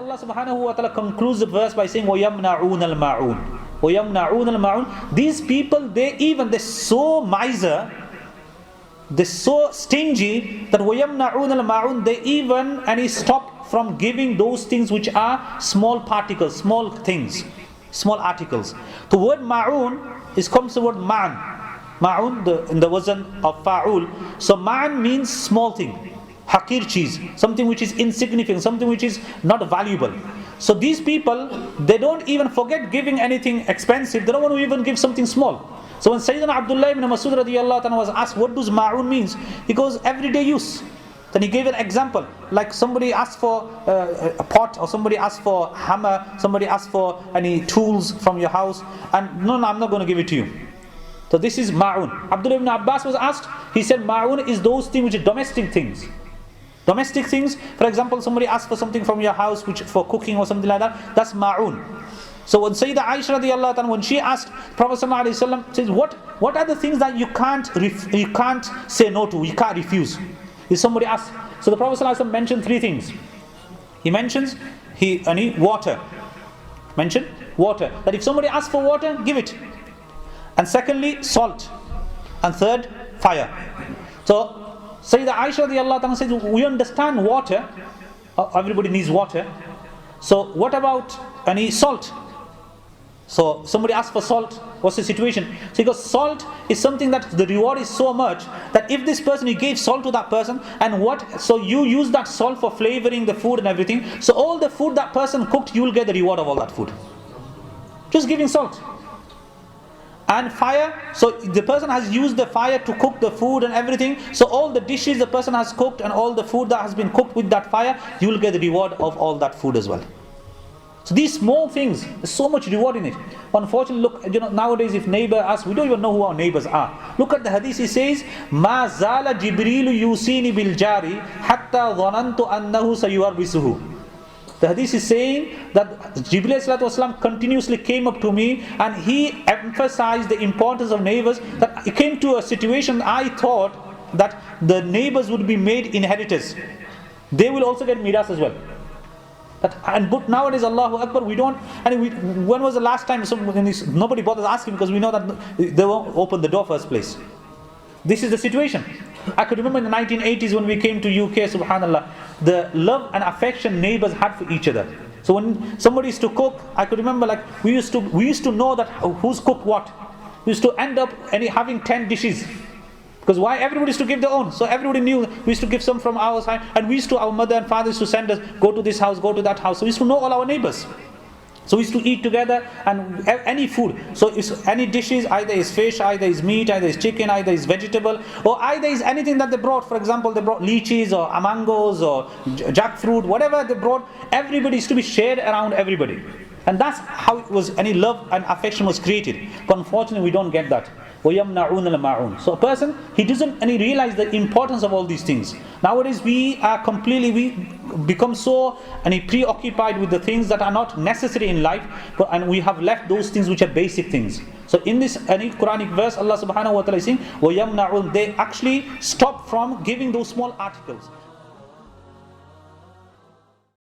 Allah subhanahu wa ta'ala concludes the verse by saying, وَيَمْنَعُونَ الْمَعُونَ وَيَمْنَعُونَ الْمَعُونَ. These people, they're so miser, they're so stingy that وَيَمْنَعُونَ الْمَعُونَ, they even stop from giving those things which are small particles, small things, small articles. The word ma'un comes the word ma'an. Ma'un, in the wazn of fa'ul. So ma'an means small thing. Hakir cheese, something which is insignificant, something which is not valuable. So these people, they don't even forget giving anything expensive. They don't want to even give something small. So when Sayyidina Abdullah ibn Masud radiyallahu anhu was asked, what does ma'un means? He goes, everyday use. Then he gave an example, like somebody asked for a pot, or somebody asked for hammer, somebody asked for any tools from your house, and no, I'm not going to give it to you. So this is ma'un. Abdullah ibn Abbas was asked, he said ma'un is those things which are domestic things. Domestic things, for example, somebody asks for something from your house which for cooking or something like that, that's ma'un. So when Sayyidah Aisha radiyallahu anha, when she asked Prophet sallallahu alaihi wasallam, says, what are the things that you can't say no to, you can't refuse? If somebody asks, so the Prophet sallallahu alaihi wasallam mentioned three things. He mentions water. Mention water. That if somebody asks for water, give it. And secondly, salt. And third, fire. So Sayyidah Aisha radiyallahu anha says, we understand water. Everybody needs water. So what about any salt? So somebody asks for salt. What's the situation? So he goes, salt is something that the reward is so much that if this person, you gave salt to that person, and so you use that salt for flavoring the food and everything. So all the food that person cooked, you will get the reward of all that food. Just giving salt. And fire, so the person has used the fire to cook the food and everything. So all the dishes the person has cooked and all the food that has been cooked with that fire, you will get the reward of all that food as well. So these small things, there's so much reward in it. Unfortunately, look, nowadays if neighbor asks, we don't even know who our neighbors are. Look at the hadith, it says, مَا زَالَ جِبْرِيلُ يُوسِينِ بِالْجَارِ حَتَّى ظَنَنْتُ أَنَّهُ سَيُوَرِّثُهُ. The hadith is saying that Jibreel continuously came up to me and he emphasized the importance of neighbors, that it came to a situation I thought that the neighbors would be made inheritors. They will also get miras as well. But nowadays, Allahu Akbar, we don't. When was the last time nobody bothers asking, because we know that they won't open the door first place. This is the situation. I could remember in the 1980s when we came to UK, subhanallah, the love and affection neighbors had for each other. So when somebody used to cook, I could remember we used to know that who's cooked what. We used to end up having 10 dishes. Because why? Everybody used to give their own. So everybody knew. We used to give some from our side, and our mother and father used to send us, go to this house, go to that house. So we used to know all our neighbors. So we used to eat together, and any food. So if any dishes, either is fish, either is meat, either is chicken, either is vegetable, or either is anything that they brought. For example, they brought lychees or mangoes or jackfruit, whatever they brought, everybody used to be shared around everybody. And that's how it was, any love and affection was created. But unfortunately, we don't get that. وَيَمْنَعُونَ الْمَعُونَ. So a person, he doesn't realize the importance of all these things. Nowadays we become so preoccupied with the things that are not necessary in life, and we have left those things which are basic things. So in this Quranic verse, Allah subhanahu wa ta'ala is saying, وَيَمْنَعُونَ, they actually stop from giving those small articles.